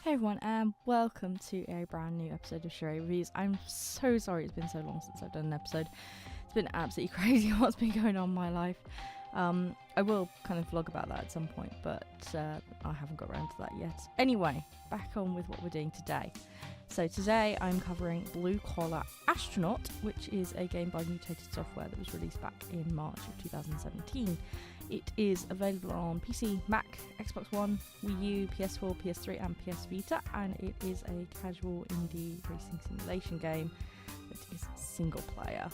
Hey everyone, and welcome to a brand new episode of Charede Reviews. I'm so sorry it's been so long since I've done an episode. It's been absolutely crazy what's been going on in my life. I will kind of vlog about that at some point, but I haven't got around to that yet. Anyway, back on with what we're doing today. So today I'm covering Blue-Collar Astronaut, which is a game by Mutated Software that was released back in March of 2017. It is available on PC, Mac, Xbox One, Wii U, PS4, PS3 and PS Vita, and it is a casual indie racing simulation game that is single player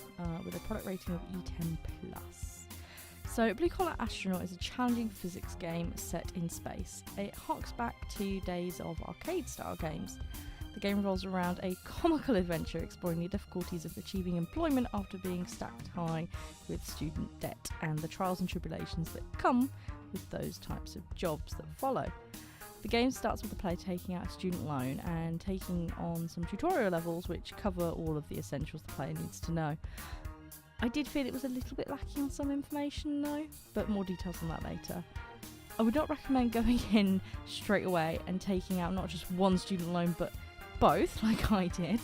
with a product rating of E10+. So Blue-Collar Astronaut is a challenging physics game set in space. It harks back to days of arcade-style games. The game revolves around a comical adventure exploring the difficulties of achieving employment after being stacked high with student debt and the trials and tribulations that come with those types of jobs that follow. The game starts with the player taking out a student loan and taking on some tutorial levels which cover all of the essentials the player needs to know. I did feel it was a little bit lacking on some information though, but more details on that later. I would not recommend going in straight away and taking out not just one student loan but both, like I did.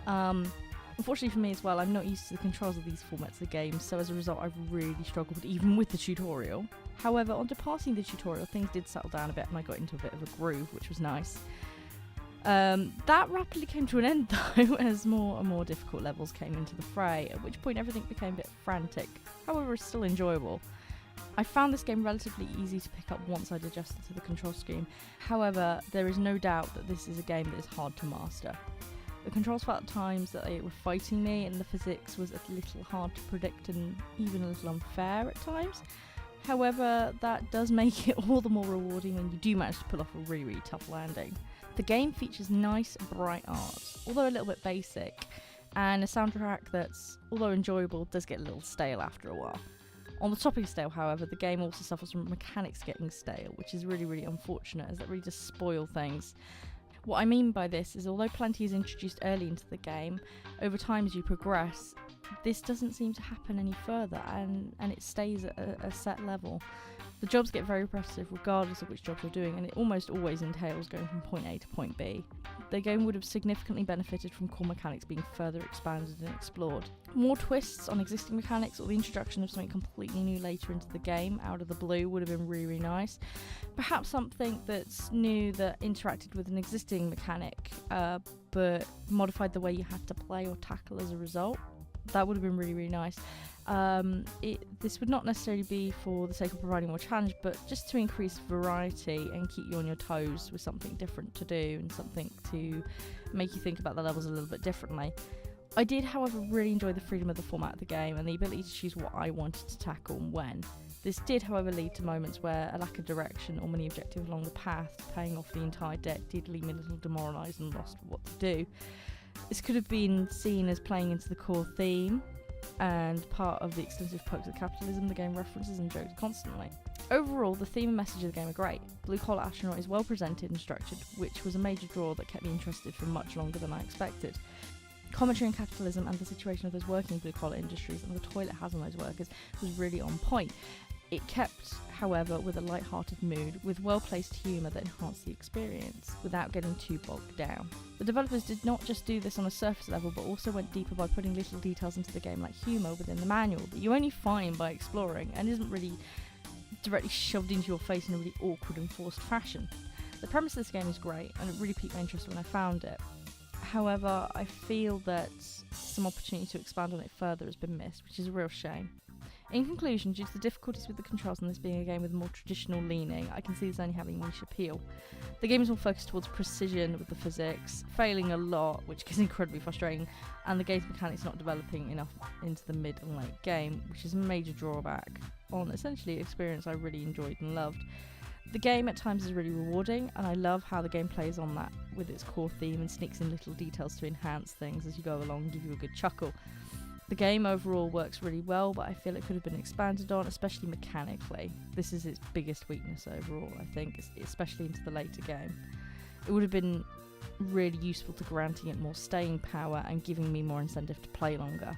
Unfortunately for me as well, I'm not used to the controls of these formats of games, so as a result I've really struggled even with the tutorial. However, on departing the tutorial, things did settle down a bit and I got into a bit of a groove, which was nice. That rapidly came to an end though, as more and more difficult levels came into the fray, at which point everything became a bit frantic. However, it's still enjoyable. I found this game relatively easy to pick up once I'd adjusted to the control scheme. However, there is no doubt that this is a game that is hard to master. The controls felt at times that they were fighting me, and the physics was a little hard to predict and even a little unfair at times. However, that does make it all the more rewarding when you do manage to pull off a really, really tough landing. The game features nice, bright art, although a little bit basic, and a soundtrack that's, although enjoyable, does get a little stale after a while. On the topic of stale, however, the game also suffers from mechanics getting stale, which is really, really unfortunate, as that really does spoil things. What I mean by this is, although plenty is introduced early into the game, over time as you progress, this doesn't seem to happen any further, and it stays at a set level. The jobs get very repetitive regardless of which job you're doing, and it almost always entails going from point A to point B. The game would have significantly benefited from core mechanics being further expanded and explored. More twists on existing mechanics or the introduction of something completely new later into the game out of the blue would have been really, really nice. Perhaps something that's new that interacted with an existing mechanic but modified the way you had to play or tackle as a result. That would have been really, really nice. This would not necessarily be for the sake of providing more challenge, but just to increase variety and keep you on your toes with something different to do and something to make you think about the levels a little bit differently. I did, however, really enjoy the freedom of the format of the game and the ability to choose what I wanted to tackle and when. This did, however, lead to moments where a lack of direction or many objectives along the path paying off the entire debt did leave me a little demoralised and lost what to do. This could have been seen as playing into the core theme and part of the extensive pokes at capitalism the game references and jokes constantly. Overall, the theme and message of the game are great. Blue-Collar Astronaut is well presented and structured, which was a major draw that kept me interested for much longer than I expected. Commentary on capitalism and the situation of those working in blue-collar industries and the toll it has on those workers was really on point. It kept, however, with a light-hearted mood, with well-placed humour that enhanced the experience, without getting too bogged down. The developers did not just do this on a surface level, but also went deeper by putting little details into the game like humour within the manual that you only find by exploring and isn't really directly shoved into your face in a really awkward and forced fashion. The premise of this game is great, and it really piqued my interest when I found it. However, I feel that some opportunity to expand on it further has been missed, which is a real shame. In conclusion, due to the difficulties with the controls and this being a game with a more traditional leaning, I can see this only having niche appeal. The game is more focused towards precision with the physics, failing a lot, which is incredibly frustrating, and the game's mechanics not developing enough into the mid and late game, which is a major drawback on essentially an experience I really enjoyed and loved. The game at times is really rewarding, and I love how the game plays on that with its core theme and sneaks in little details to enhance things as you go along and give you a good chuckle. The game overall works really well, but I feel it could have been expanded on, especially mechanically. This is its biggest weakness overall, I think, especially into the later game. It would have been really useful to granting it more staying power and giving me more incentive to play longer.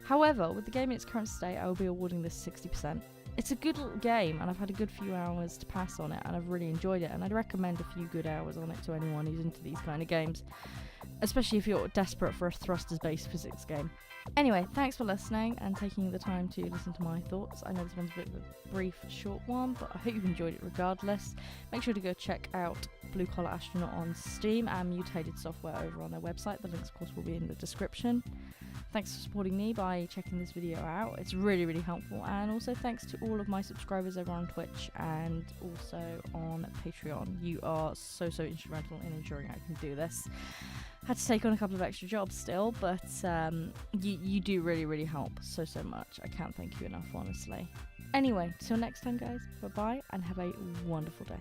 However, with the game in its current state, I will be awarding this 60%. it's a good little game, and I've had a good few hours to pass on it, and I've really enjoyed it, and I'd recommend a few good hours on it to anyone who's into these kind of games, especially if you're desperate for a thrusters-based physics game. Anyway, thanks for listening and taking the time to listen to my thoughts. I know this one's a bit of a brief, short one, but I hope you've enjoyed it regardless. Make sure to go check out Blue-Collar Astronaut on Steam and Mutated Software over on their website. The links, of course, will be in the description. Thanks for supporting me by checking this video out. It's really, really helpful. And also thanks to all of my subscribers over on Twitch and also on Patreon. You are so instrumental in ensuring I can do this. Had to take on a couple of extra jobs still, but you do really, really help so much. I can't thank you enough, honestly. Anyway, till next time, guys. Bye-bye, and have a wonderful day.